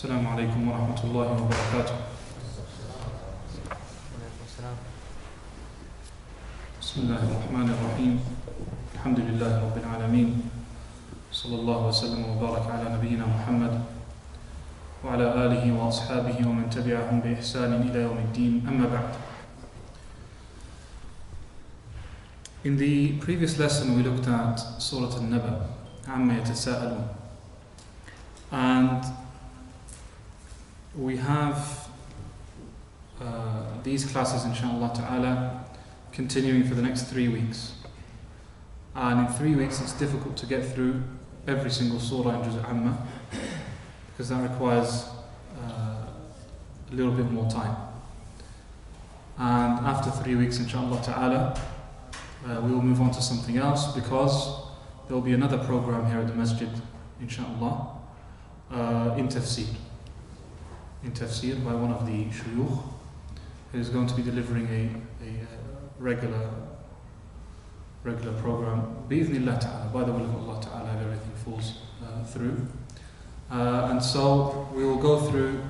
السلام عليكم ورحمة الله وبركاته. بسم الله الرحمن الرحيم. الحمد لله رب العالمين. صلى الله وسلم وبارك على نبينا محمد وعلى آله وأصحابه ومن تبعهم بإحسان إلى يوم الدين. أما بعد. In the previous lesson we looked at Surah An-Naba, Amma yatasa'alun. And we have these classes inshallah ta'ala continuing for the next 3 weeks. And in 3 weeks it's difficult to get through every single surah in Juz' Amma because that requires a little bit more time. And after 3 weeks inshallah ta'ala we will move on to something else because there will be another program here at the masjid inshallah in tafsir by one of the shuyukh who is going to be delivering a regular program bi'idhnillah ta'ala, by the will of Allah ta'ala, if everything falls through. And so we will go through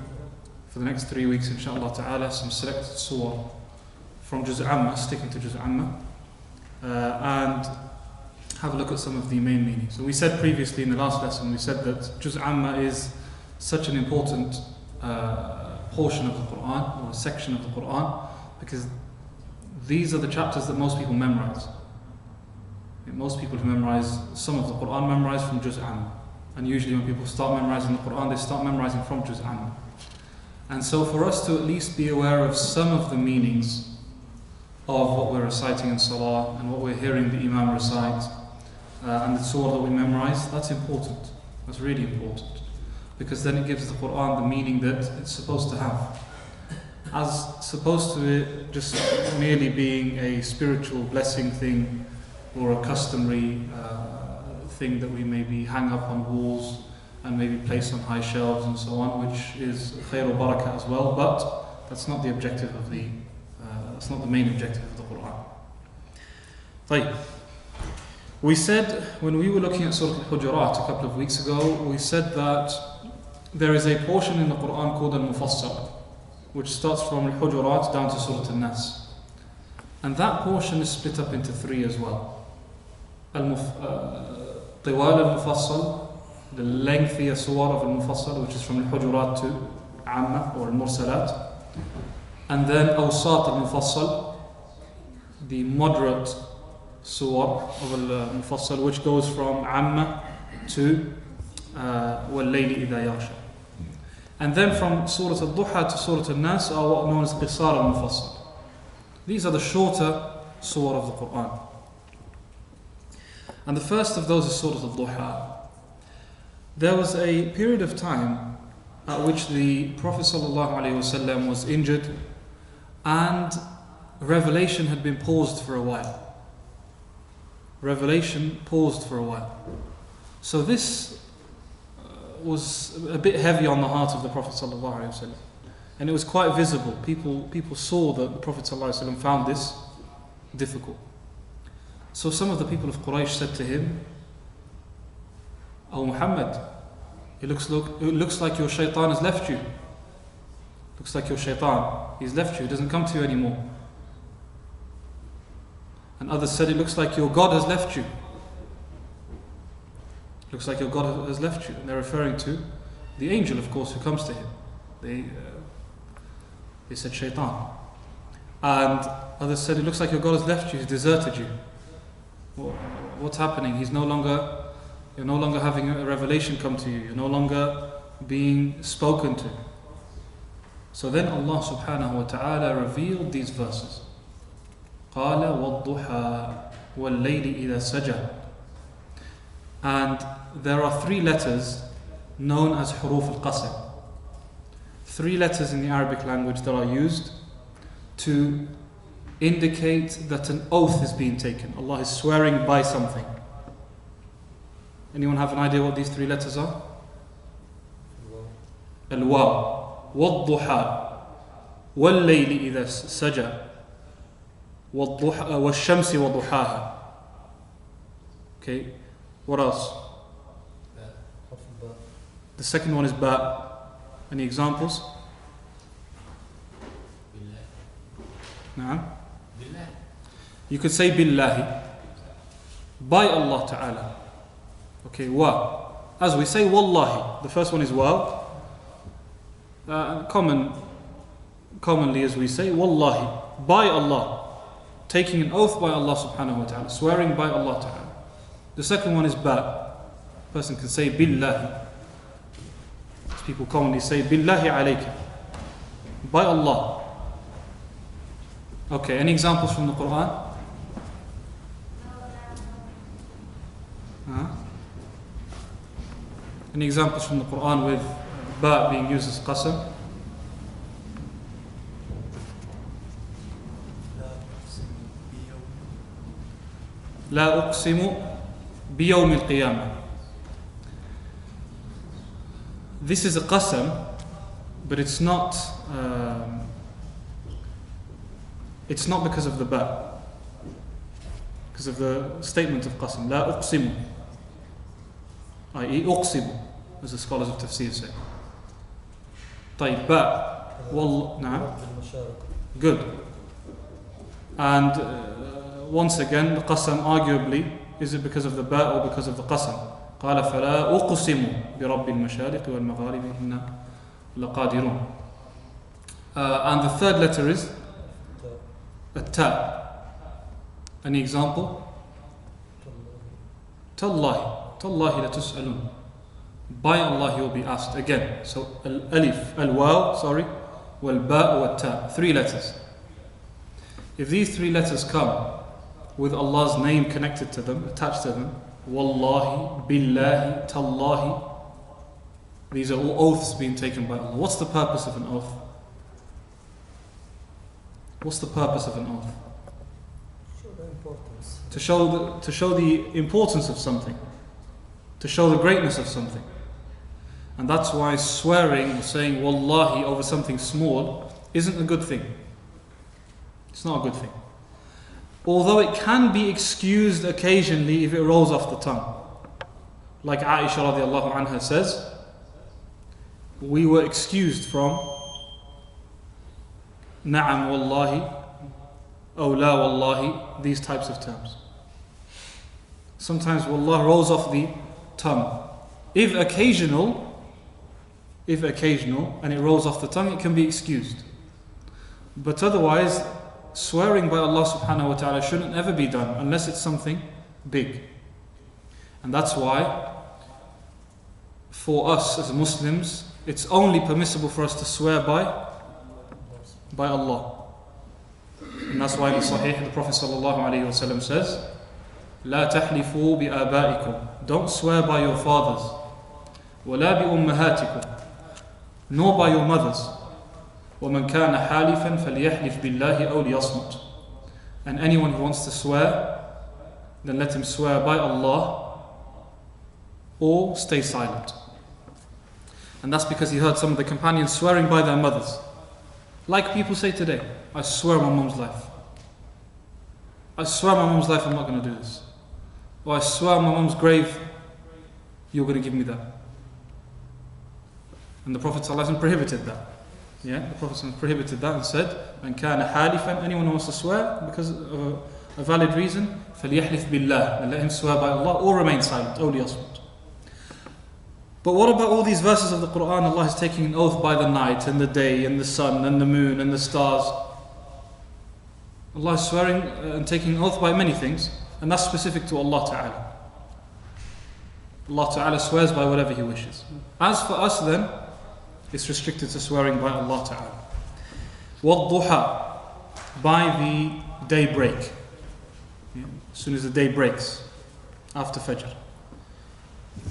for the next 3 weeks inshallah ta'ala some selected surah from Juz' Amma, sticking to Juz' Amma, and have a look at some of the main meanings. So we said previously in the last lesson, we said that Juz' Amma is such an important portion of the Quran, or a section of the Quran, because these are the chapters that most people memorize. Most people who memorize some of the Quran memorize from Juz' Amma. And usually when people start memorizing the Quran, they start memorizing from Juz' Amma. And so for us to at least be aware of some of the meanings of what we're reciting in Salah and what we're hearing the Imam recite and the surah that we memorize, that's important. That's really important. Because then it gives the Quran the meaning that it's supposed to have. As opposed to it just merely being a spiritual blessing thing or a customary thing that we maybe hang up on walls and maybe place on high shelves and so on, which is khair wa barakah as well, but that's not the objective of that's not the main objective of the Quran. Right. We said, when we were looking at Surah Al-Hujurat a couple of weeks ago, we said that there is a portion in the Quran called Al-Mufassal, which starts from Al-Hujurat down to Surah Al-Nas. And that portion is split up into 3 as well. Tiwal Al-Mufassal, the lengthier surah of Al-Mufassal, which is from Al-Hujurat to Amma or Al-Mursalat. And then Awsat Al-Mufassal, the moderate surah of Al-Mufassal, which goes from Amma to Wal-Layli Idha Yaghsha. And then from Surah Al-Duha to Surah Al-Nas are what are known as Qisar Al-Mufassal. These are the shorter surah of the Quran. And the first of those is Surah Al-Duha. There was a period of time at which the Prophet ﷺ was injured and revelation had been paused for a while. Revelation paused for a while. So this was a bit heavy on the heart of the Prophet ﷺ. And it was quite visible. People saw that the Prophet ﷺ found this difficult. So some of the people of Quraysh said to him, "Oh Muhammad, it looks like your shaitan has left you. Looks like your shaitan, he's left you, he doesn't come to you anymore." And others said, "It looks like your God has left you. Looks like your God has left you." And they're referring to the angel, of course, who comes to him. They said shaitan. And others said, "It looks like your God has left you, he's deserted you. What's happening? You're no longer having a revelation come to you. You're no longer being spoken to." So then Allah subhanahu wa ta'ala revealed these verses. قَالَ وَالضُّحَى وَاللَّيْلِ إِذَا سَجَى. And there are 3 letters known as huruf al-qasam. 3 letters in the Arabic language that are used to indicate that an oath is being taken. Allah is swearing by something. Anyone have an idea what these 3 letters are? Al-Waw. وَالضُّحَى وَاللَّيْلِ إِذَا سَجَى وَالشَّمْسِ وَضُحَاهَا. Okay, what else? The second one is ba. Any examples? Naam. You could say billahi, by Allah Ta'ala. Okay, wa. As we say wallahi, the first one is waw. Commonly as we say wallahi, by Allah. Taking an oath by Allah Subhanahu wa Ta'ala, swearing by Allah Ta'ala. The second one is ba. Person can say billahi. As people commonly say billahi alayka, by Allah. Okay, any examples from the Quran? Any examples from the Quran with ba being used as qasam? لا أقسم بيوم القيامة. This is a qasam, but it's not because of the ba, because of the statement of qasam. لا أقسم, i.e. أقسم, as the scholars of tafsir say. طيب ba, نعم. Good. And once again, the qasam arguably, is it because of the ba or because of the qasam? قال فلا أقسم برب المشارق والمغارب إنا لقادرون. And the third letter is التاء. Any example? تالله لتسألون. By Allah you will be asked. Again, so al-alif, al-waw, wal-ba' wal-ta. 3 letters. If these 3 letters come with Allah's name connected to them, attached to them, wallahi, billahi, tallahi, these are all oaths being taken by Allah. What's the purpose of an oath? What's the purpose of an oath? Show the importance. To show the importance of something, to show the greatness of something. And that's why swearing or saying wallahi over something small isn't a good thing. It's not a good thing. Although it can be excused occasionally if it rolls off the tongue. Like Aisha radiallahu anha says, we were excused from na'am wallahi, aw la wallahi, these types of terms. Sometimes wallah rolls off the tongue. If occasional, and it rolls off the tongue, it can be excused. But otherwise, swearing by Allah subhanahu wa ta'ala shouldn't ever be done unless it's something big. And that's why for us as Muslims, it's only permissible for us to swear by Allah. And that's why in Sahih the Prophet sallallahu alaihi wasallam says, لا تحلفوا بآبائكم, don't swear by your fathers, ولا بأمهاتكم, nor by your mothers. وَمَنْ كَانَ حَالِفًا فَلْيَحْلِفْ بِاللَّهِ أَوْ لِيَصْمُتْ. And anyone who wants to swear, then let him swear by Allah or stay silent. And that's because he heard some of the companions swearing by their mothers. Like people say today, I swear on my mom's life. I swear on my mom's life I'm not going to do this. Or I swear on my mom's grave, you're going to give me that. And the Prophet ﷺ prohibited that. Yeah, the Prophet ﷺ prohibited that and said, "Man kana halifan," anyone who wants to swear because of a valid reason, فَلْيَحْلِفْ بِاللَّهِ, and let him swear by Allah or remain silent, أو ليصمت. But what about all these verses of the Quran? Allah is taking an oath by the night and the day and the sun and the moon and the stars. Allah is swearing and taking an oath by many things, and that's specific to Allah Ta'ala. Allah Ta'ala swears by whatever He wishes. As for us then, it's restricted to swearing by Allah Ta'ala. وَالضُّحَى, by the daybreak. Yeah, as soon as the day breaks, after Fajr.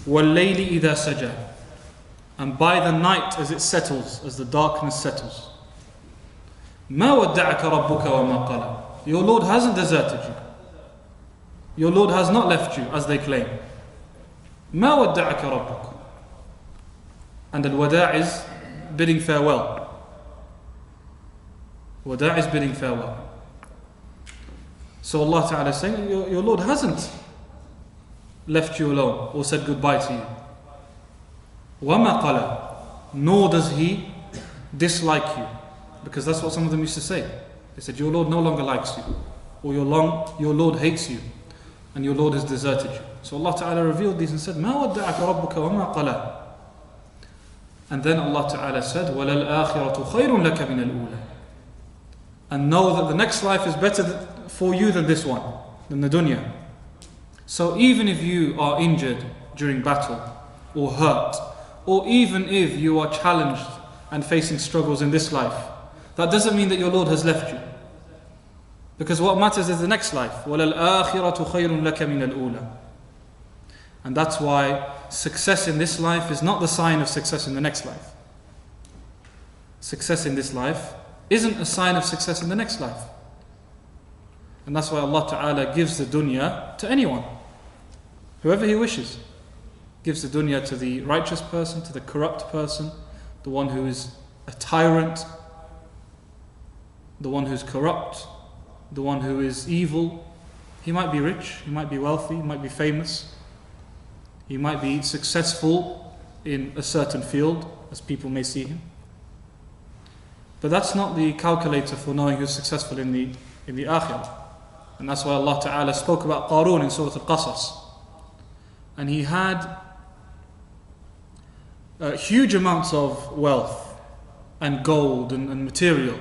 وَاللَّيْلِ إِذَا سَجَى, and by the night as it settles, as the darkness settles. مَا وَدَّعَكَ رَبُّكَ وَمَا قَلَى, your Lord hasn't deserted you. Your Lord has not left you, as they claim. مَا وَدَّعَكَ رَبُّكَ, and al-wada' is bidding farewell. Wada' is bidding farewell. So Allah Ta'ala is saying, your Lord hasn't left you alone or said goodbye to you. وَمَا قَلَى, nor does He dislike you. Because that's what some of them used to say. They said, your Lord no longer likes you, or your Lord hates you, and your Lord has deserted you. So Allah Ta'ala revealed these and said, مَا وَدَّعَكَ رَبُّكَ وَمَا قَلَى. And then Allah Ta'ala said, وَلَلْآخِرَةُ خَيْرٌ لَكَ مِنَ الْأُولَى. And know that the next life is better for you than this one, than the dunya. So even if you are injured during battle, or hurt, or even if you are challenged and facing struggles in this life, that doesn't mean that your Lord has left you. Because what matters is the next life. وَلَلْآخِرَةُ خَيْرٌ لَكَ مِنَ الْأُولَى. And that's why success in this life is not the sign of success in the next life. Success in this life isn't a sign of success in the next life. And that's why Allah Ta'ala gives the dunya to anyone. Whoever He wishes. Gives the dunya to the righteous person, to the corrupt person, the one who is a tyrant, the one who's corrupt, the one who is evil. He might be rich, he might be wealthy, he might be famous, he might be successful in a certain field, as people may see him. But that's not the calculator for knowing who's successful in the akhirah. And that's why Allah Ta'ala spoke about Qarun in Surah Al-Qasas. And he had huge amounts of wealth and gold and material.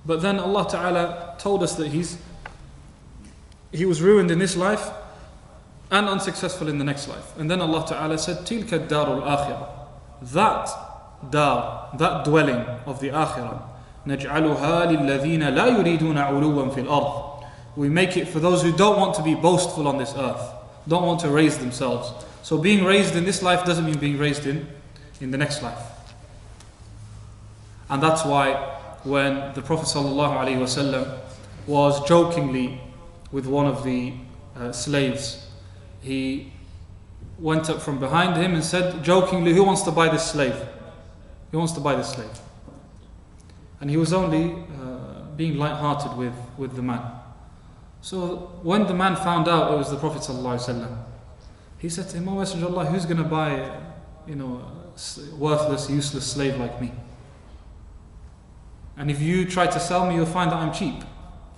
But then Allah Ta'ala told us that he was ruined in this life and unsuccessful in the next life. And then Allah Ta'ala said, تِلْكَ الدَّارُ الْآخِرَةِ. That dwelling of the akhirah, نَجْعَلُهَا لِلَّذِينَ لَا يُرِيدُونَ عُلُوًّا فِي الْأَرْضِ. We make it for those who don't want to be boastful on this earth, don't want to raise themselves. So being raised in this life doesn't mean being raised in the next life. And that's why when the Prophet ﷺ was jokingly with one of the slaves, he went up from behind him and said jokingly, who wants to buy this slave? Who wants to buy this slave? And he was only being light-hearted with the man. So when the man found out it was the Prophet ﷺ, he said to him, "O Messenger of Allah, who's going to buy a worthless, useless slave like me? And if you try to sell me, you'll find that I'm cheap.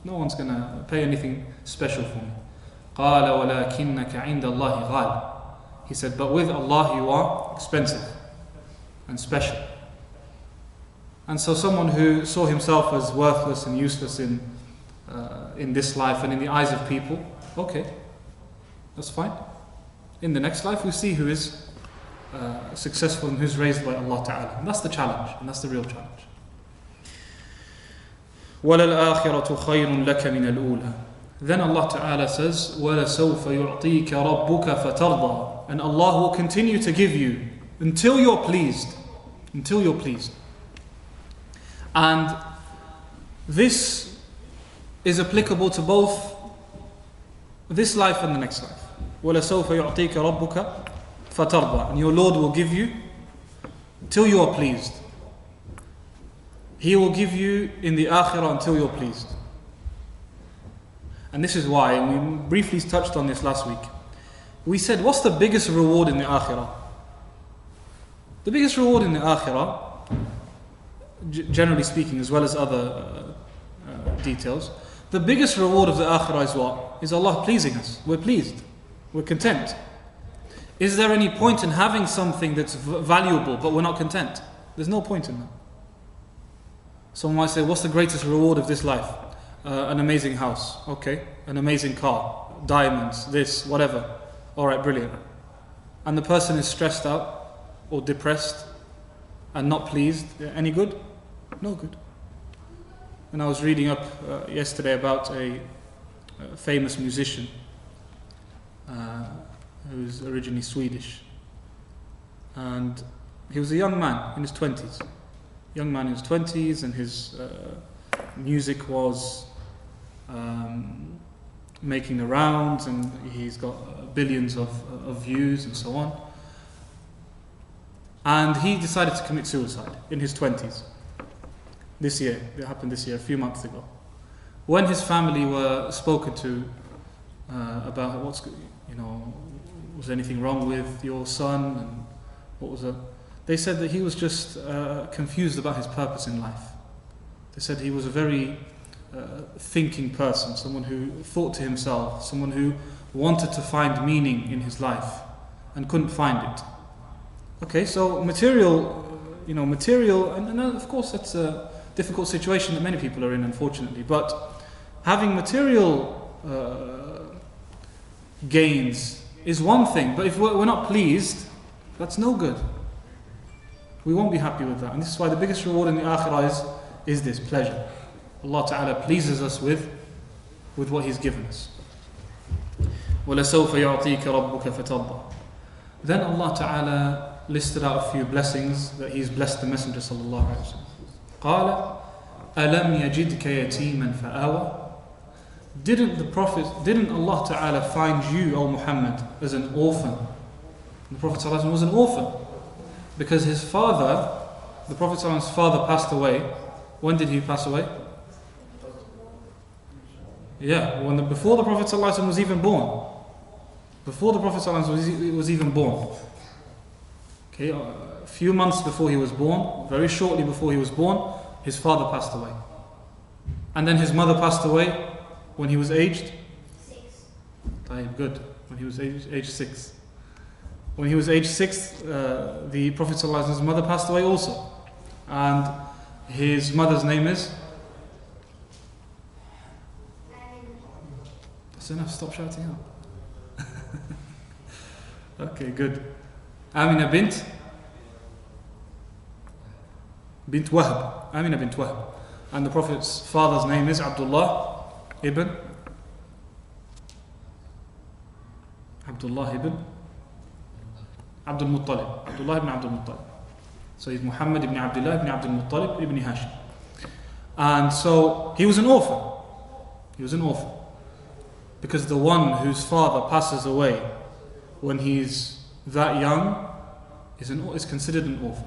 No one's going to pay anything special for me." قَالَ وَلَكِنَّكَ عِنْدَ اللَّهِ غَالٍ. He said, but with Allah you are expensive and special. And so someone who saw himself as worthless and useless in this life and in the eyes of people, okay, that's fine. In the next life we see who is successful and who's raised by Allah Ta'ala. And that's the challenge, and that's the real challenge. وَلَلْآخِرَةُ خَيْرٌ لَكَ مِنَ الْأُولَى. Then Allah Ta'ala says, وَلَسَوْفَ يُعْطِيكَ رَبُّكَ فَتَرْضَى. And Allah will continue to give you until you're pleased. Until you're pleased. And this is applicable to both this life and the next life. وَلَسَوْفَ يُعْطِيكَ رَبُّكَ فَتَرْضَى. And your Lord will give you till you are pleased. He will give you in the akhirah until you're pleased. And this is why, and we briefly touched on this last week. We said, what's the biggest reward in the akhirah? The biggest reward in the akhirah, generally speaking, as well as other details, the biggest reward of the akhirah is what? Is Allah pleasing us. We're pleased. We're content. Is there any point in having something that's valuable but we're not content? There's no point in that. Someone might say, what's the greatest reward of this life? An amazing house, okay. An amazing car, diamonds, this, whatever. Alright, brilliant. And the person is stressed out or depressed and not pleased. Any good? No good. And I was reading up yesterday about a famous musician who's originally Swedish. And he was a young man in his 20s. Young man in his 20s, and his music was making the rounds, and he's got billions of views and so on. And he decided to commit suicide in his 20s. This year, it happened this year, a few months ago. When his family were spoken to about was anything wrong with your son, and what was it? they said that he was just confused about his purpose in life. They said he was a very thinking person, someone who thought to himself, someone who wanted to find meaning in his life and couldn't find it. Okay, so material, and of course that's a difficult situation that many people are in, unfortunately, but having material gains is one thing, but if we're not pleased, that's no good. We won't be happy with that, and this is why the biggest reward in the akhirah is this pleasure. Allah Ta'ala pleases us with what He's given us. وَلَسَوْفَ يُعْطِيكَ رَبُّكَ فَتَرْضَى. Then Allah Ta'ala listed out a few blessings that He's blessed the Messenger sallallahu alaihi wasallam. قَالَ أَلَمْ يَجِدْكَ يَتِيمًا فَآوَى. Didn't Allah Ta'ala find you, O Muhammad, as an orphan? The Prophet sallallahu alaihi wasallam was an orphan because his father, the Prophet sallallahu alaihi wasallam's father, passed away. When did he pass away? Yeah, before the Prophet ﷺ was even born. Before the Prophet ﷺ was even born. Okay, a few months before he was born, very shortly before he was born, his father passed away. And then his mother passed away when he was aged? 6. Good. When he was aged 6. When he was aged 6, the Prophet ﷺ's mother passed away also. And his mother's name is? That's enough, stop shouting out. Okay, good. Amina bint Wahb. Amina bint Wahb. And the Prophet's father's name is Abdullah ibn Abdul Muttalib. Abdullah ibn Abdul Muttalib. So he's Muhammad ibn Abdullah ibn Abdul Muttalib ibn Hashim. And so he was an orphan. He was an orphan. Because the one whose father passes away when he's that young is considered an orphan.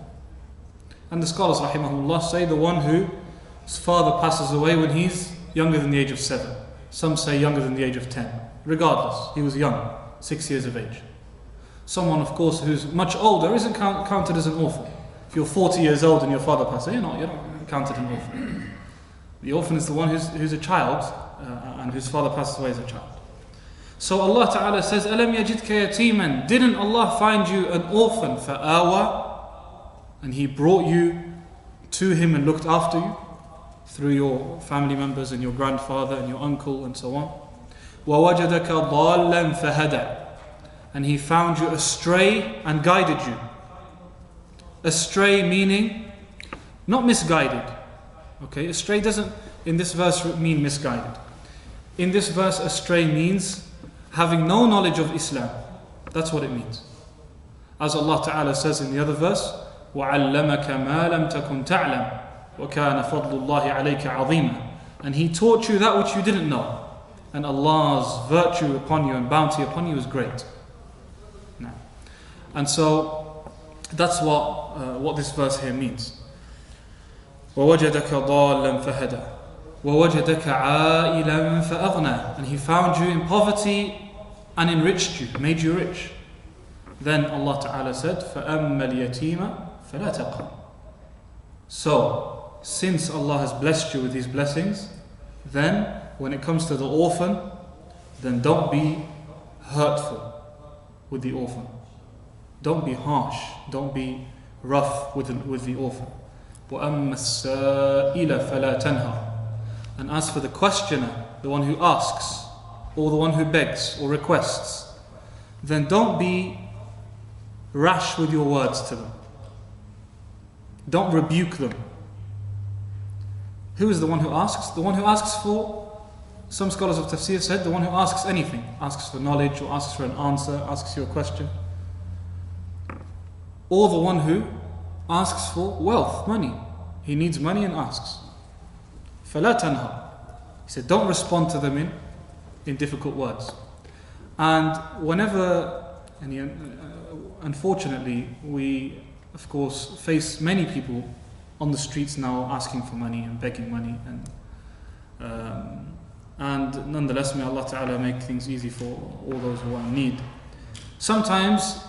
And the scholars, rahimahullah, say the one whose father passes away when he's younger than the age of 7. Some say younger than the age of 10. Regardless, he was young, 6 years of age. Someone, of course, who's much older isn't counted as an orphan. If you're 40 years old and your father passes away, you're not counted an orphan. The orphan is the one who's a child and whose father passes away as a child. So Allah Ta'ala says, أَلَمْ يَجِدْكَ يَتِيمًا. Didn't Allah find you an orphan فَآوَى, and He brought you to Him and looked after you through your family members and your grandfather and your uncle and so on. وَوَجَدَكَ ضَالًّا فَهَدَى, and He found you astray and guided you. Astray meaning not misguided. Okay, astray doesn't in this verse mean misguided. In this verse, astray means having no knowledge of Islam. That's what it means. As Allah Ta'ala says in the other verse, وَعَلَّمَكَ مَا لَمْ تَكُنْ تَعْلَمْ وَكَانَ فَضْلُ اللَّهِ عَلَيْكَ عَظِيمًا. And He taught you that which you didn't know. And Allah's virtue upon you and bounty upon you is great. Now, and so that's what this verse here means. وَوَجَدَكَ ضَالًّا فَهَدَى وَوَجَدَكَ عَائِلًا فَأَغْنَى. And He found you in poverty and enriched you, made you rich. Then Allah Ta'ala said, فَأَمَّا الْيَتِيمَ فَلَا تَقْهَرْ. So, since Allah has blessed you with these blessings, then when it comes to the orphan, then don't be hurtful with the orphan. Don't be harsh, don't be rough with the orphan. وَأَمَّا السَّائِلَ فَلَا تَنْهَرْ. And as for the questioner, the one who asks, or the one who begs or requests, then don't be rash with your words to them. Don't rebuke them. Who is the one who asks? The one who asks for, some scholars of tafsir said, the one who asks anything, asks for knowledge or asks for an answer, asks you a question. Or the one who asks for wealth, money. He needs money and asks. فَلَا تَنْهَرْ. He said, don't respond to them in difficult words. And whenever, unfortunately, we, of course, face many people on the streets now asking for money and begging money. And nonetheless, may Allah Ta'ala make things easy for all those who are in need. Sometimes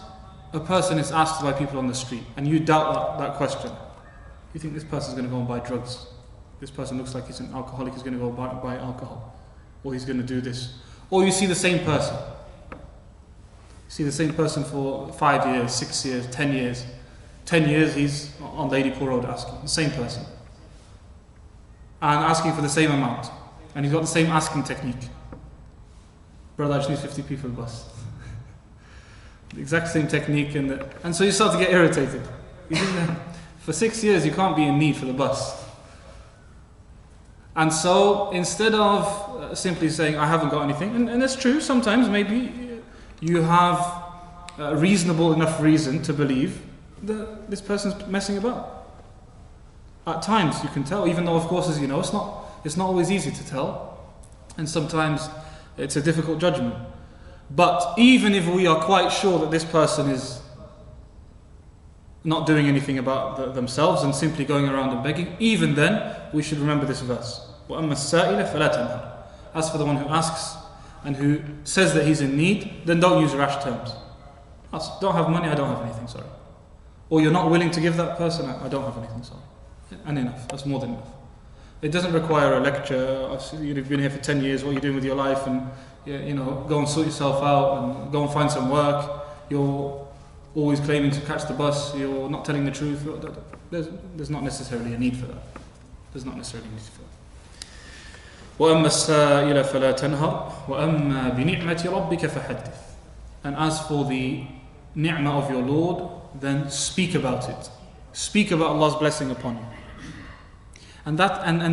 a person is asked by people on the street and you doubt that question, you think this person's going to go and buy drugs, this person looks like he's an alcoholic, he's going to go buy alcohol, or he's going to do this. Or you see the same person. See the same person for 5 years, 6 years, 10 years. 10 years he's on Lady Poor Road asking, the same person. And asking for the same amount. And he's got the same asking technique. Brother, I just need 50p for the bus. The exact same technique. And so you start to get irritated. You think that for 6 years you can't be in need for the bus. And so instead of simply saying, I haven't got anything, and that's true, sometimes maybe you have a reasonable enough reason to believe that this person's messing about. At times you can tell, even though of course, as you know, it's not always easy to tell, and sometimes it's a difficult judgment. But even if we are quite sure that this person is not doing anything about themselves and simply going around and begging, even then we should remember this verse. وَأَمَّا السَّائِلَ فَلَا تَنْهَرْ. As for the one who asks and who says that he's in need, then don't use rash terms. I don't have money, I don't have anything, sorry. Or you're not willing to give that person, I don't have anything, sorry. And enough, that's more than enough. It doesn't require a lecture. You've been here for 10 years, what are you doing with your life? And go and sort yourself out and go and find some work. You're always claiming to catch the bus, you're not telling the truth. There's not necessarily a need for that. There's not necessarily a need for that. وَأَمَّا السَّائِلَ فَلَا تَنْهَرْ وَأَمَّا بِنِعْمَةِ رَبِّكَ فَحَدِّثْ. And as for the ni'mah of your Lord, then speak about it. Speak about Allah's blessing upon you. And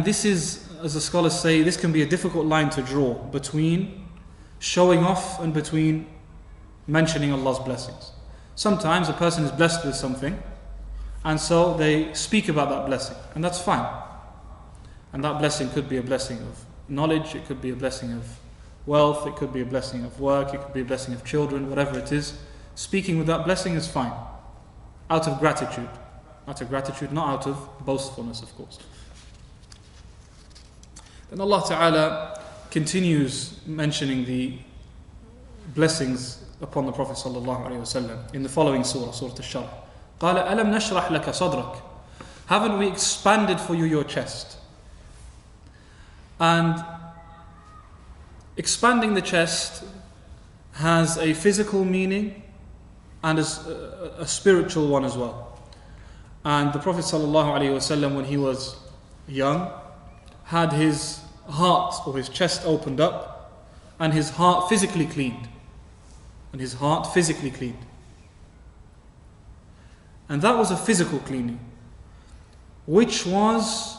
this is, as the scholars say, this can be a difficult line to draw between showing off and between mentioning Allah's blessings. Sometimes a person is blessed with something, and so they speak about that blessing, and that's fine. And that blessing could be a blessing of knowledge, it could be a blessing of wealth, it could be a blessing of work, it could be a blessing of children, whatever it is. Speaking with that blessing is fine, out of gratitude. Out of gratitude, not out of boastfulness, of course. Then Allah Ta'ala continues mentioning the blessings upon the Prophet Sallallahu Alaihi Wasallam in the following surah, Surah Al-Sharh. قَالَ أَلَمْ نَشْرَحْ لَكَ صَدْرَكَ. Haven't we expanded for you your chest? And expanding the chest has a physical meaning and a spiritual one as well. And the Prophet ﷺ, when he was young, had his heart or his chest opened up and his heart physically cleaned. And his heart physically cleaned. And that was a physical cleaning, which was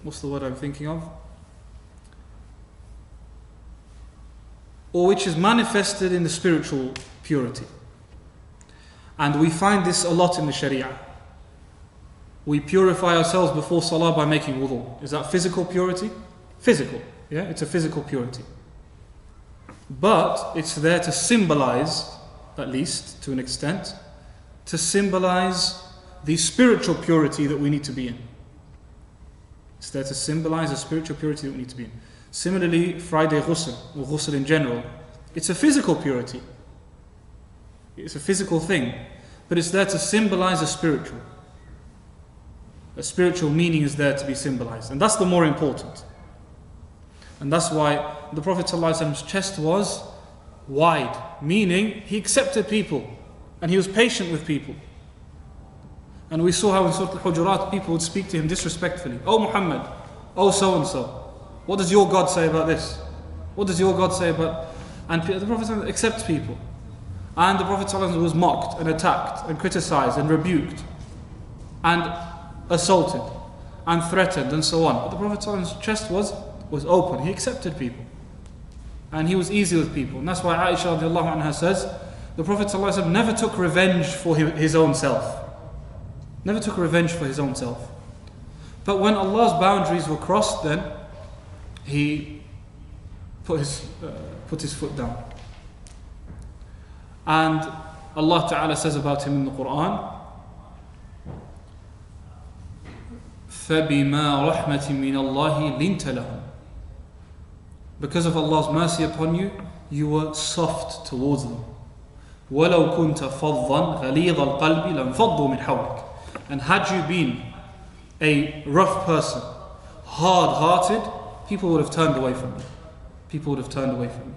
what's the word I'm thinking of? Or which is manifested in the spiritual purity. And we find this a lot in the Sharia. We purify ourselves before Salah by making wudu. Is that physical purity? Physical, yeah, it's a physical purity. But it's there to symbolize, at least to an extent, to symbolize the spiritual purity that we need to be in. It's there to symbolize the spiritual purity that we need to be in. Similarly, Friday ghusl, or ghusl in general, it's a physical purity. It's a physical thing, but it's there to symbolize a spiritual. A spiritual meaning is there to be symbolized, and that's the more important. And that's why the Prophet ﷺ's chest was wide, meaning he accepted people and he was patient with people. And we saw how in Surah Al-Hujurat people would speak to him disrespectfully. Oh Muhammad, oh so and so, what does your God say about this? What does your God say about... And the Prophet ﷺ accepts people. And the Prophet ﷺ was mocked and attacked and criticized and rebuked and assaulted and threatened and so on. But the Prophet ﷺ's chest was open. He accepted people. And he was easy with people. And that's why Aisha radiallahu anha says, the Prophet ﷺ never took revenge for his own self. Never took revenge for his own self. But when Allah's boundaries were crossed, then he put his foot down. And Allah Ta'ala says about him in the Quran, فَبِمَا رَحْمَةٍ مِّنَ اللَّهِ لِنْتَ لَهُمْ. Because of Allah's mercy upon you, you were soft towards them. وَلَوْ كُنْتَ فَضًّا غَلِيظَ الْقَلْبِ لَانْفَضُّوا مِنْ حَوْلِكَ. And had you been a rough person, hard-hearted, people would have turned away from you. People would have turned away from you.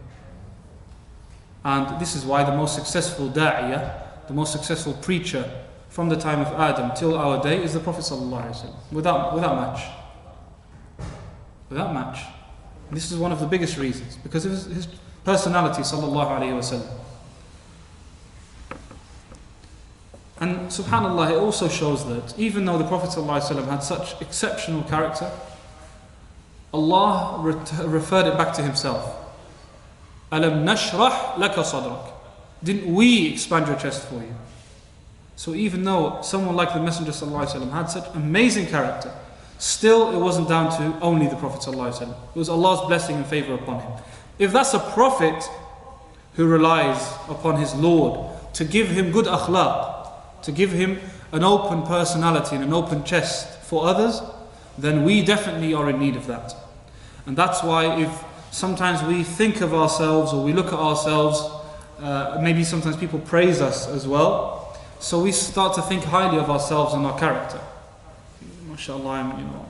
And this is why the most successful da'iyah, the most successful preacher from the time of Adam till our day is the Prophet ﷺ, without match. Without match. And this is one of the biggest reasons, because of his personality sallallahu alayhi wasallam. And subhanallah, it also shows that even though the Prophet ﷺ had such exceptional character, Allah referred it back to himself. Alam nashrah laka sadrak. Didn't we expand your chest for you? So even though someone like the Messenger ﷺ had such amazing character, still it wasn't down to only the Prophet ﷺ. It was Allah's blessing and favor upon him. If that's a prophet who relies upon his Lord to give him good akhlaq, to give him an open personality and an open chest for others, then we definitely are in need of that. And that's why if sometimes we think of ourselves or we look at ourselves, maybe sometimes people praise us as well, so we start to think highly of ourselves and our character. MashaAllah,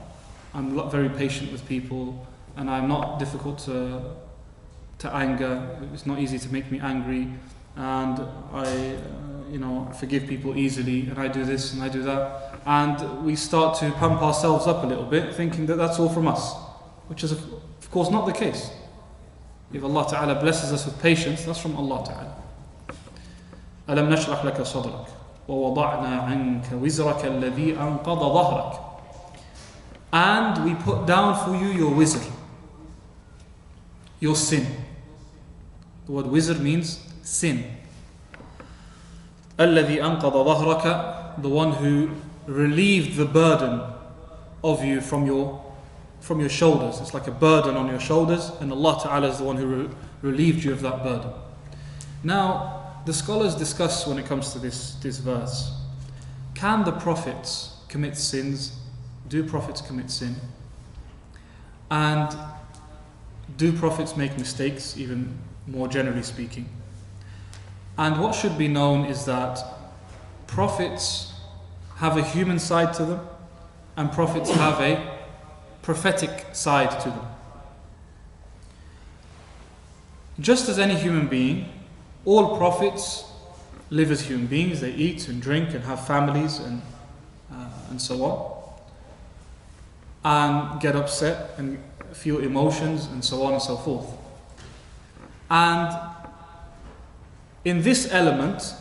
I'm very patient with people, and I'm not difficult to anger. It's not easy to make me angry, and I forgive people easily, and I do this and I do that, and we start to pump ourselves up a little bit, thinking that that's all from us, which is of course not the case. If Allah Ta'ala blesses us with patience, that's from Allah Ta'ala. أَلَمْ نَشْرَحْ لَكَ صَدْرَكَ وَوَضَعْنَا عَنْكَ وِزْرَكَ الَّذِي أَنْقَضَ ظَهْرَكَ. And we put down for you your wizr, your sin. The word wizr means sin. الَّذِي أَنْقَضَ ظَهْرَكَ, the one who relieved the burden of you from your shoulders. It's like a burden on your shoulders, and Allah Ta'ala is the one who relieved you of that burden. Now, the scholars discuss when it comes to this verse, can the prophets commit sins? Do prophets commit sin? And do prophets make mistakes, even more generally speaking? And what should be known is that prophets have a human side to them, and prophets have a prophetic side to them. Just as any human being, all prophets live as human beings. They eat and drink and have families and so on, and get upset and feel emotions and so on and so forth. And in this element,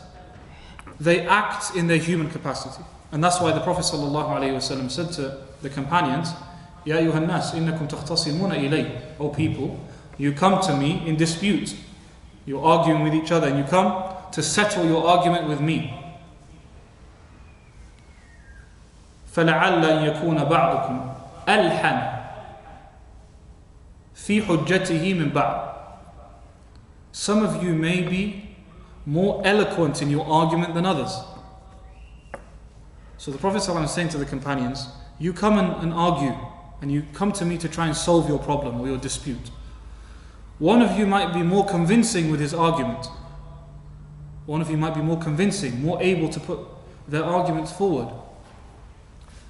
they act in their human capacity. And that's why the Prophet ﷺ said to the companions, Ya ayyuhan nas, innakum takhtasimuna ilay. O people, you come to me in dispute. You're arguing with each other, and you come to settle your argument with me. فَلَعَلَّ أَن يَكُونَ بَعْضُكُمْ أَلْحَنَ فِي حُجَّتِهِ مِنْ بَعْضٍ. Some of you may be more eloquent in your argument than others. So the Prophet ﷺ is saying to the companions, you come and argue, and you come to me to try and solve your problem or your dispute. One of you might be more convincing with his argument. One of you might be more convincing, more able to put their arguments forward.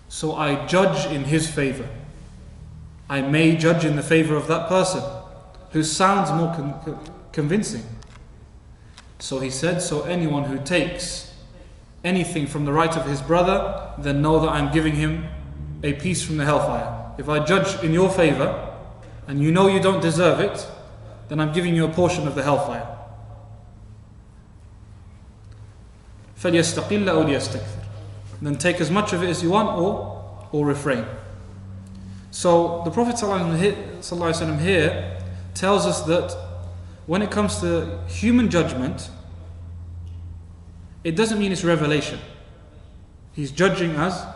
So I judge in his favor. I may judge in the favor of that person who sounds more convincing. So he said, so anyone who takes anything from the right of his brother, then know that I'm giving him a piece from the hellfire. If I judge in your favor, and you know you don't deserve it, then I'm giving you a portion of the hellfire. فَلْيَسْتَقِلَّ أَوْ لِيَسْتَكْثِرْ. Then take as much of it as you want, or refrain. So the Prophet ﷺ here tells us that when it comes to human judgment, it doesn't mean it's revelation. He's judging as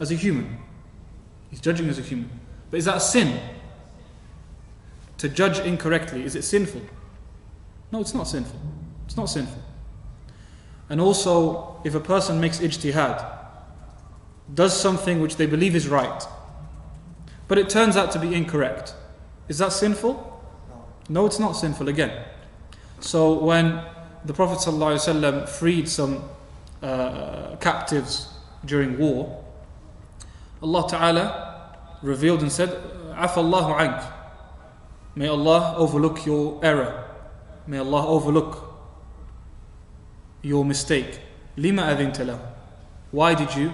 a human. He's judging as a human. But is that a sin? To judge incorrectly, is it sinful? No, it's not sinful. It's not sinful. And also, if a person makes ijtihad, does something which they believe is right, but it turns out to be incorrect, is that sinful? No, it's not sinful again. So when the Prophet ﷺ freed some captives during war, Allah Ta'ala revealed and said, Afallahu ank. May Allah overlook your error. May Allah overlook your mistake. Lima adhinta lahu. Why did you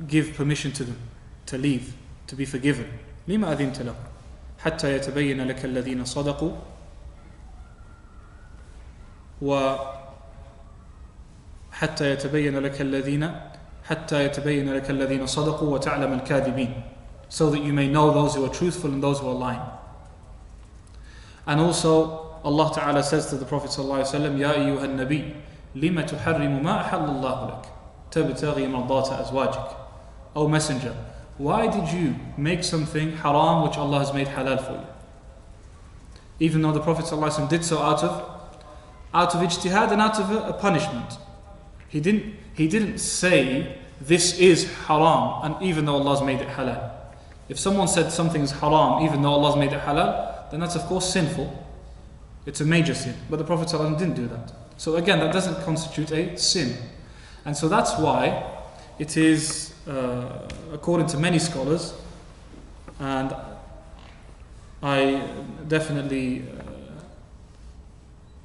give permission to them to leave, to be forgiven? Lima adhinta lahu. Hatta yatabayyana laka alladhina sadaqu wa حتى يتبين لك الذين صدقوا وتعلم الكاذبين, so that you may know those who are truthful and those who are lying. And also Allah Ta'ala says to the Prophet ﷺ, يا أيها النبي لما تحرم ما أحل الله لك تبتغي مرضات أزواجك. O Messenger, why did you make something haram which Allah has made halal for you? Even though the Prophet ﷺ did so out of ijtihad and out of a punishment. He didn't say this is haram, and even though Allah has made it halal. If someone said something is haram even though Allah has made it halal, then that's of course sinful. It's a major sin. But the Prophet ﷺ didn't do that. So again, that doesn't constitute a sin. And so that's why it is, according to many scholars, and I definitely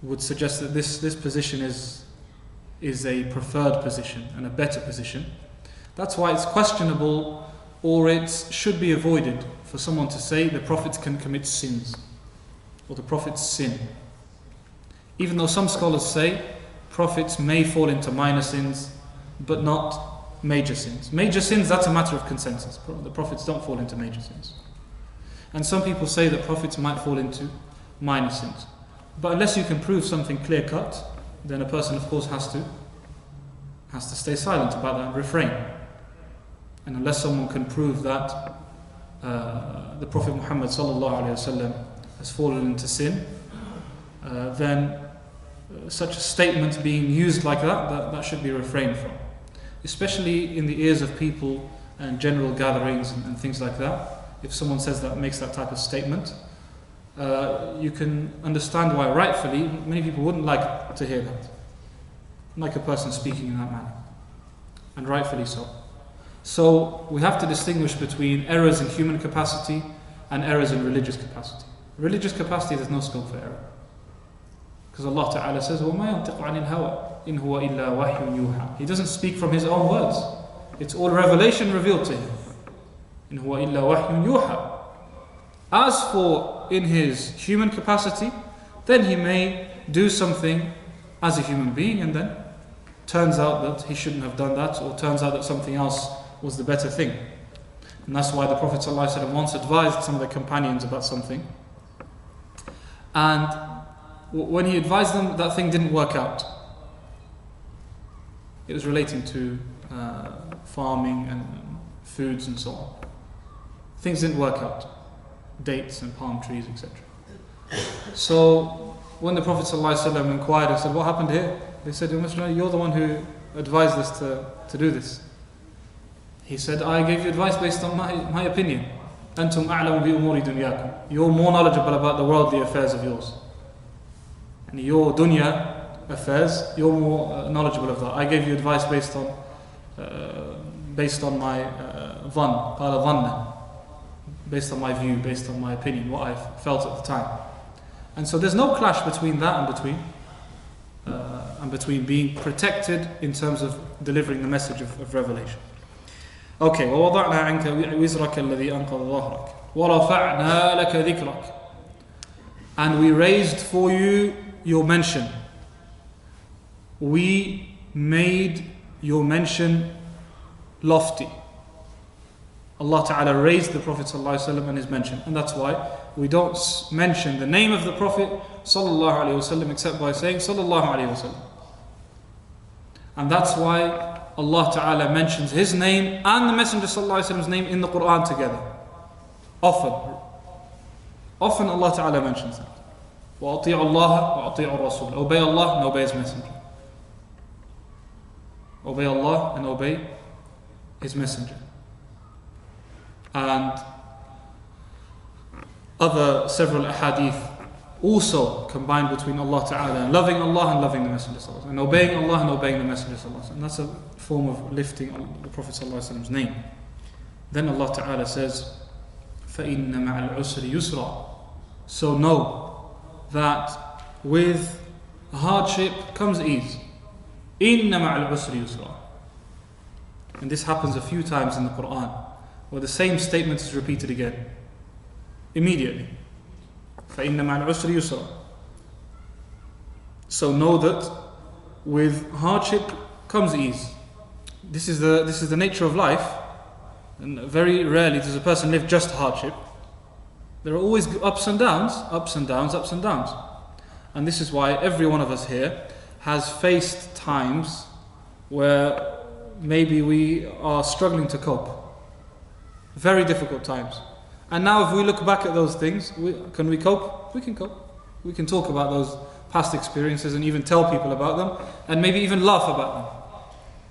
would suggest that this position is a preferred position and a better position. That's why it's questionable, or it should be avoided, for someone to say the prophets can commit sins, or the prophets sin. Even though some scholars say prophets may fall into minor sins, but not major sins. Major sins, that's a matter of consensus. The prophets don't fall into major sins. And some people say that prophets might fall into minor sins. But unless you can prove something clear-cut, then a person of course has to stay silent about that and refrain. And unless someone can prove that the Prophet Muhammad ﷺ has fallen into sin, then such a statement being used like that should be refrained from. Especially in the ears of people and general gatherings and things like that. If someone makes that type of statement, you can understand why rightfully many people wouldn't like to hear that, like a person speaking in that manner, and rightfully so. So we have to distinguish between errors in human capacity and errors in religious capacity. Religious capacity, there's no scope for error, because Allah Ta'ala says, وَمَا يَنْتِقُ عَنِ الْهَوَىٰ إِنْ هُوَ إِلَّا وَحْيٌ يُوحَىٰ. He doesn't speak from his own words, it's all revelation revealed to him. إِنْ هُوَ إِلَّا وَحْيٌ يُوحَىٰ. As for in his human capacity, then he may do something as a human being, and then turns out that he shouldn't have done that, or turns out that something else was the better thing. And that's why the Prophet ﷺ once advised some of the companions about something, and when he advised them, that thing didn't work out. It was relating to farming and foods and so on. Things didn't work out. Dates and palm trees, etc. So when the Prophet ﷺ inquired and said, what happened here? They said, you're the one who advised us to do this. He said, I gave you advice based on my opinion. أَنْتُمْ أَعْلَمُ بِأُمُورِ دُنْيَاكُمْ. You're more knowledgeable about the worldly affairs of yours. And your dunya affairs, you're more knowledgeable of that. I gave you advice based on my dhann, قَالَ ظَنَّ, based on my view, based on my opinion, what I felt at the time. And so there's no clash between that and between being protected in terms of delivering the message of revelation. Okay, وَوَضَعْنَا عَنْكَ وِزْرَكَ الَّذِي أَنْقَضَ ظَهْرَكَ وَرَفَعْنَا لَكَ ذِكْرَكَ. And we raised for you your mention. We made your mention lofty. Allah Ta'ala raised the Prophet ﷺ and his mention. And that's why we don't mention the name of the Prophet ﷺ except by saying ﷺ. And that's why Allah Ta'ala mentions his name and the Messenger ﷺ's name in the Quran together. Often Allah Ta'ala mentions that. وَأَطِيعُ اللَّهَ وَأَطِيعُ الرَّسُولَ. Obey Allah and obey his Messenger. Obey Allah and obey his Messenger. And several ahadith also combined between Allah Ta'ala and loving Allah and loving the Messenger Sallallahu Alaihi Wasallam, and obeying Allah and obeying the Messenger Sallallahu Alaihi Wasallam. And that's a form of lifting the Prophet Sallallahu Alaihi Wasallam's name. Then Allah Ta'ala says, فَإِنَّ مَعَ الْعُسْرِ يُسْرًا. So know that with hardship comes ease. إِنَّ مَعَ الْعُسْرِ يُسْرًا. And this happens a few times in the Quran, where the same statement is repeated again, immediately. فَإِنَّ مَعَ الْعُسْرِ يُسْرًا. So know that with hardship comes ease. This is the nature of life, and very rarely does a person live just hardship. There are always ups and downs, ups and downs, ups and downs. And this is why every one of us here has faced times where maybe we are struggling to cope. Very difficult times. And now if we look back at those things, can we cope? We can cope. We can talk about those past experiences and even tell people about them, and maybe even laugh about them.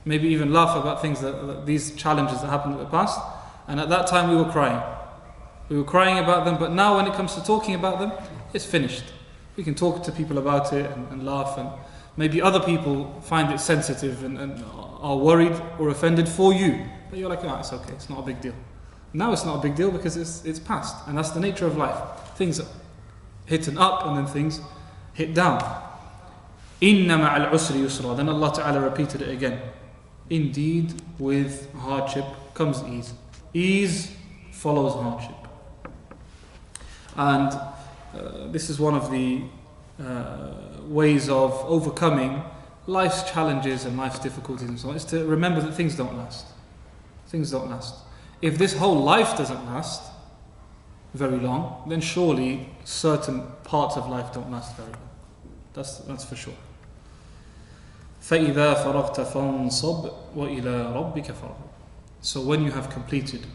Maybe even laugh about things these challenges that happened in the past. And at that time we were crying. We were crying about them, but now when it comes to talking about them, it's finished. We can talk to people about it and laugh, and maybe other people find it sensitive and are worried or offended for you. But you're like, oh, it's okay, it's not a big deal. Now it's not a big deal because it's past, and that's the nature of life. Things hit an up and then things hit down. إِنَّ مَعَ الْعُسْرِ يُسْرًا. Then Allah Ta'ala repeated it again. Indeed, with hardship comes ease. Ease follows hardship. And this is one of the ways of overcoming life's challenges and life's difficulties and so on, is to remember that things don't last. Things don't last. If this whole life doesn't last very long, then surely certain parts of life don't last very long. That's for sure. فَإِذَا فَرَغْتَ فَانْصَبْ وَإِلَىٰ رَبِّكَ فَارْغَب. So when you have completed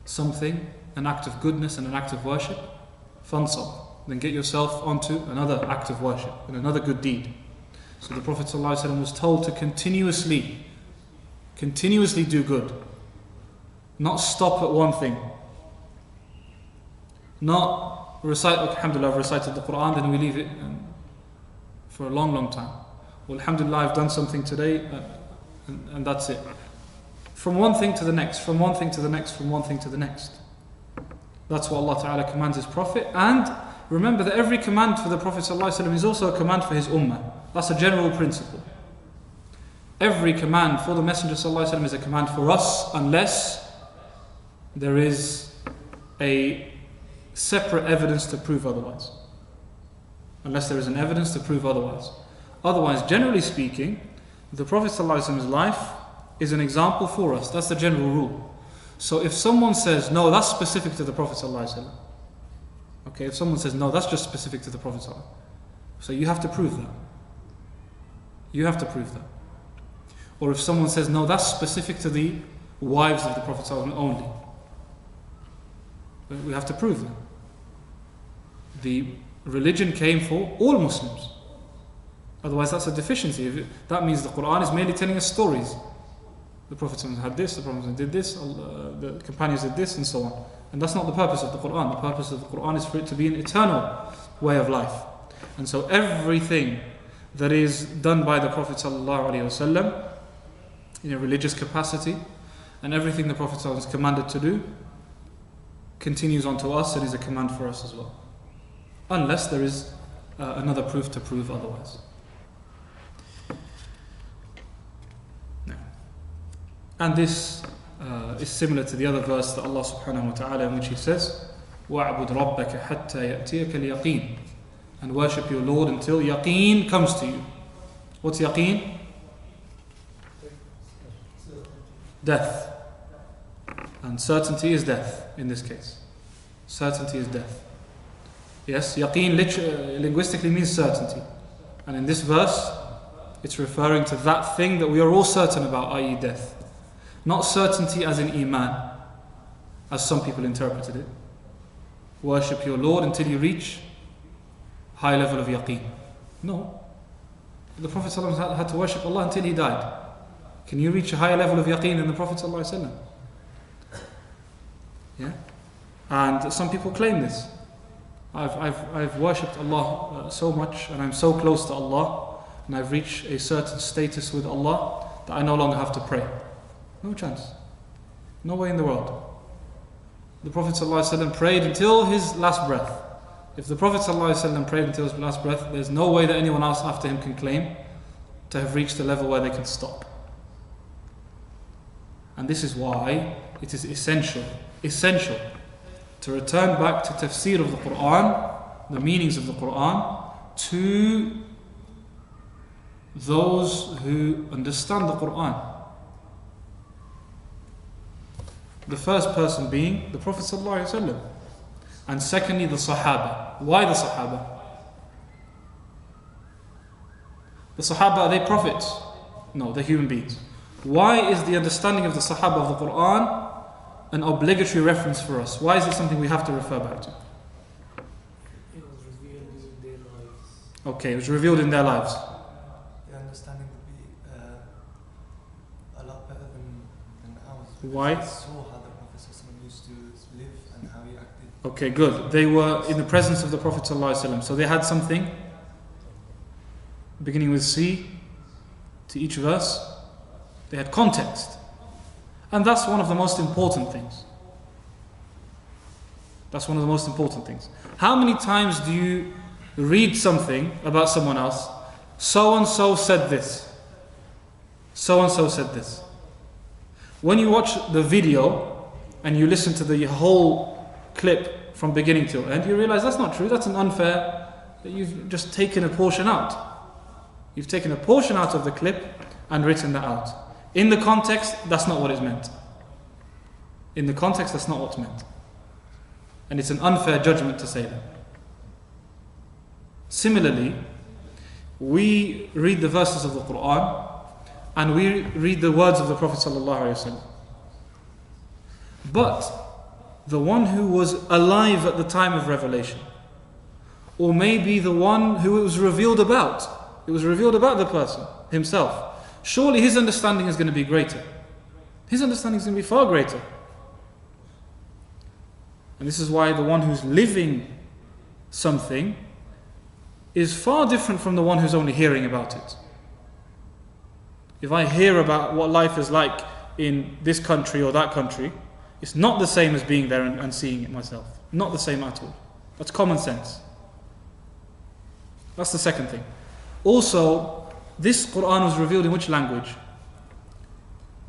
something, an act of goodness and an act of worship, فَانْصَبْ, then get yourself onto another act of worship and another good deed. So the Prophet ﷺ was told to continuously do good. Not stop at one thing. Not recite, alhamdulillah, I've recited the Quran, then we leave it for a long, long time. Well, alhamdulillah, I've done something today, and that's it. From one thing to the next, from one thing to the next, from one thing to the next. That's what Allah Ta'ala commands His Prophet. And remember that every command for the Prophet ﷺ is also a command for his ummah. That's a general principle. Every command for the Messenger ﷺ is a command for us, unless there is a separate evidence to prove otherwise. Unless there is an evidence to prove otherwise. Otherwise, generally speaking, the Prophet ﷺ's life is an example for us. That's the general rule. So if someone says, no, that's specific to the Prophet ﷺ. Okay, if someone says, no, that's just specific to the Prophet ﷺ. So you have to prove that. You have to prove that. Or if someone says, no, that's specific to the wives of the Prophet ﷺ only. We have to prove that. The religion came for all Muslims. Otherwise that's a deficiency. That means the Quran is merely telling us stories. The Prophet had this, the Prophet did this, the companions did this, and so on. And that's not the purpose of the Quran. The purpose of the Quran is for it to be an eternal way of life. And so everything that is done by the Prophet ﷺ in a religious capacity, and everything the Prophet ﷺ is commanded to do, continues on to us and is a command for us as well. Unless there is another proof to prove otherwise. And this is similar to the other verse that Allah subhanahu wa ta'ala, in which He says, وَاعْبُدْ رَبَّكَ حَتَّى يَأْتِيَكَ الْيَقِينَ, and worship your Lord until yaqeen comes to you. What's yaqeen? Death. And certainty is death in this case. Certainty is death. Yes, yaqeen linguistically means certainty. And in this verse, it's referring to that thing that we are all certain about, i.e. death. Not certainty as in iman, as some people interpreted it. Worship your Lord until you reach high level of yaqeen. No. The Prophet ﷺ had to worship Allah until he died. Can you reach a higher level of yaqeen than the Prophet ﷺ? Yeah? And some people claim this. I've worshipped Allah so much, and I'm so close to Allah, and I've reached a certain status with Allah that I no longer have to pray. No chance. No way in the world. The Prophet ﷺ prayed until his last breath. If the Prophet ﷺ prayed until his last breath, there's no way that anyone else after him can claim to have reached a level where they can stop. And this is why it is essential to return back to tafsir of the Quran, the meanings of the Quran, to those who understand the Quran. The first person being the Prophet ﷺ, and secondly the Sahaba. Why the Sahaba? The Sahaba, are they prophets? No, they're human beings. Why is the understanding of the Sahaba of the Quran an obligatory reference for us? Why is it something we have to refer back to? It was revealed in their lives. Okay, it was revealed in their lives. The understanding would be a lot better than ours. Why? We saw how the Prophet ﷺ used to live and how he acted. Okay, good. They were in the presence of the Prophet ﷺ, so they had something beginning with C to each verse. They had context. And that's one of the most important things. That's one of the most important things. How many times do you read something about someone else? So and so said this. So and so said this. When you watch the video and you listen to the whole clip from beginning to end, you realize that's not true. That's an unfair, that you've just taken a portion out. You've taken a portion out of the clip and written that out. In the context, that's not what is meant. In the context, that's not what's meant. And it's an unfair judgment to say that. Similarly, we read the verses of the Quran and we read the words of the Prophet ﷺ. But the one who was alive at the time of revelation, or maybe the one who it was revealed about, it was revealed about the person himself, surely his understanding is going to be greater. His understanding is going to be far greater. And this is why the one who's living something is far different from the one who's only hearing about it. If I hear about what life is like in this country or that country, it's not the same as being there and seeing it myself. Not the same at all. That's common sense. That's the second thing. Also, this Quran was revealed in which language?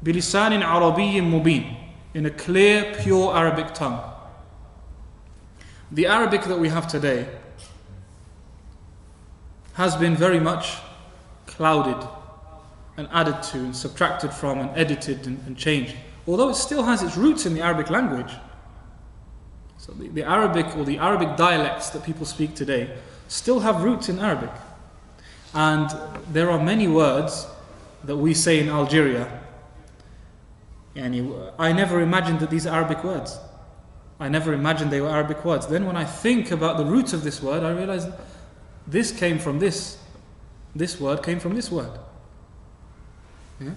بِلِسَانٍ عَرَبِيٍّ مُبِينٍ, in a clear, pure Arabic tongue. The Arabic that we have today has been very much clouded and added to and subtracted from and edited and changed. Although it still has its roots in the Arabic language. So the Arabic or the Arabic dialects that people speak today still have roots in Arabic. And there are many words that we say in Algeria. I never imagined that these are Arabic words. I never imagined they were Arabic words. Then when I think about the roots of this word, I realize this came from this. This word came from this word. Yeah?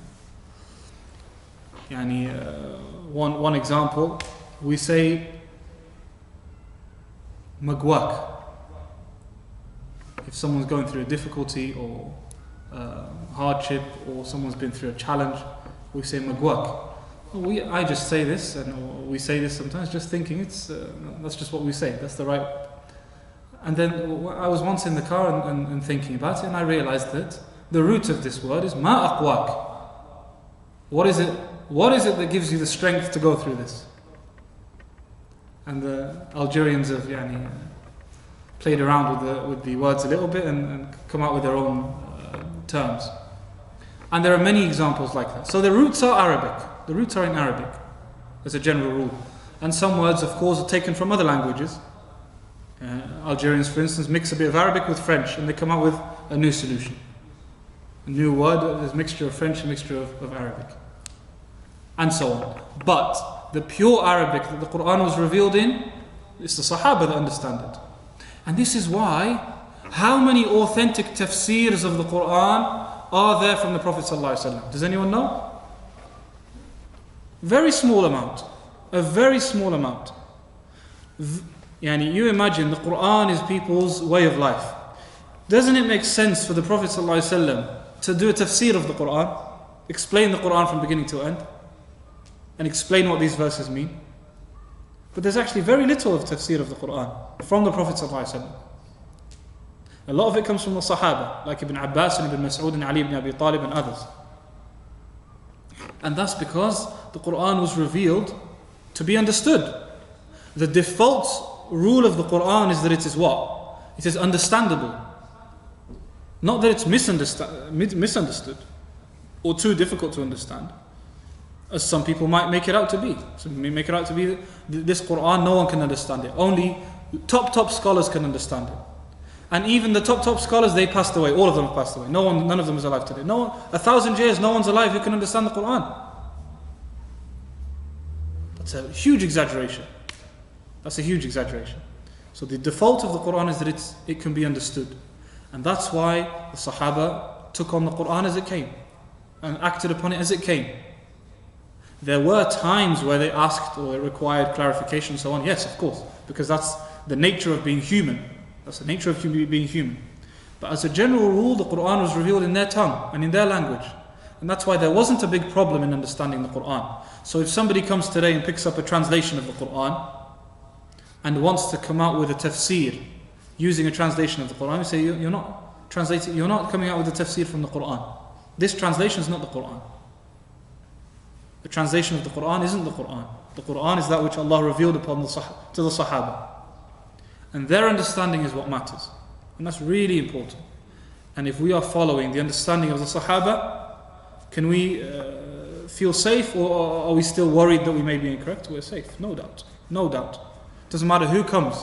One example, we say magwak. If someone's going through a difficulty or hardship, or someone's been through a challenge, we say magwak. I just say this, and we say this sometimes just thinking that's just what we say, that's the right. And then I was once in the car and thinking about it, and I realized that the root of this word is ma aqwak. What is it that gives you the strength to go through this? And the Algerians have played around with the words a little bit and come out with their own terms. And there are many examples like that. So the roots are Arabic. The roots are in Arabic, as a general rule. And some words, of course, are taken from other languages. Algerians, for instance, mix a bit of Arabic with French, and they come out with a new solution. A new word, there's a mixture of French, a mixture of Arabic. And so on. But the pure Arabic that the Quran was revealed in, it's the Sahaba that understand it. And this is why, how many authentic tafsirs of the Quran are there from the Prophet ﷺ? Does anyone know? Very small amount. A very small amount. Yani you imagine the Quran is people's way of life. Doesn't it make sense for the Prophet ﷺ to do a tafsir of the Quran, explain the Quran from beginning to end, and explain what these verses mean? But there's actually very little of tafsir of the Quran from the Prophet ﷺ. A lot of it comes from the Sahaba, like Ibn Abbas and Ibn Mas'ud and Ali ibn Abi Talib and others. And that's because the Quran was revealed to be understood. The default rule of the Quran is that it is what? It is understandable. Not that it's misunderstood or too difficult to understand, as some people might make it out to be. Some may make it out to be that this Quran, no one can understand it. Only top scholars can understand it. And even the top scholars, they passed away. All of them have passed away. None of them is alive today. 1,000 years, no one's alive who can understand the Quran. That's a huge exaggeration. That's a huge exaggeration. So the default of the Quran is that it can be understood. And that's why the Sahaba took on the Quran as it came and acted upon it as it came. There were times where they asked or it required clarification and so on. Yes, of course, because that's the nature of being human. That's the nature of being human. But as a general rule, the Quran was revealed in their tongue and in their language. And that's why there wasn't a big problem in understanding the Quran. So if somebody comes today and picks up a translation of the Quran and wants to come out with a tafsir using a translation of the Quran, you say you're not coming out with a tafsir from the Quran. This translation is not the Quran. The translation of the Quran isn't the Quran. The Quran is that which Allah revealed upon to the Sahaba. And their understanding is what matters. And that's really important. And if we are following the understanding of the Sahaba, can we feel safe, or are we still worried that we may be incorrect? We're safe, no doubt. No doubt. Doesn't matter who comes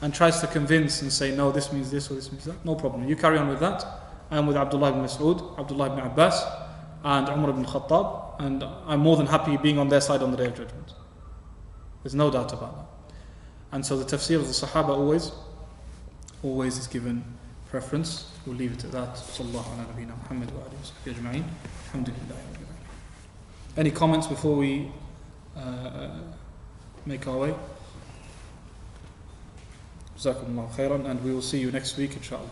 and tries to convince and say, no, this means this or this means that. No problem. You carry on with that. I am with Abdullah ibn Mas'ud, Abdullah ibn Abbas, and Umar ibn Khattab, and I'm more than happy being on their side on the Day of Judgment. There's no doubt about that. And so the tafsir of the Sahaba always is given preference. We'll leave it at that. Sallallahu ala nabiyyina Muhammad wa alihi wa sahbihi ajma'in. Alhamdulillah. Any comments before we make our way? Jazakumullah khairan, and we will see you next week inshallah.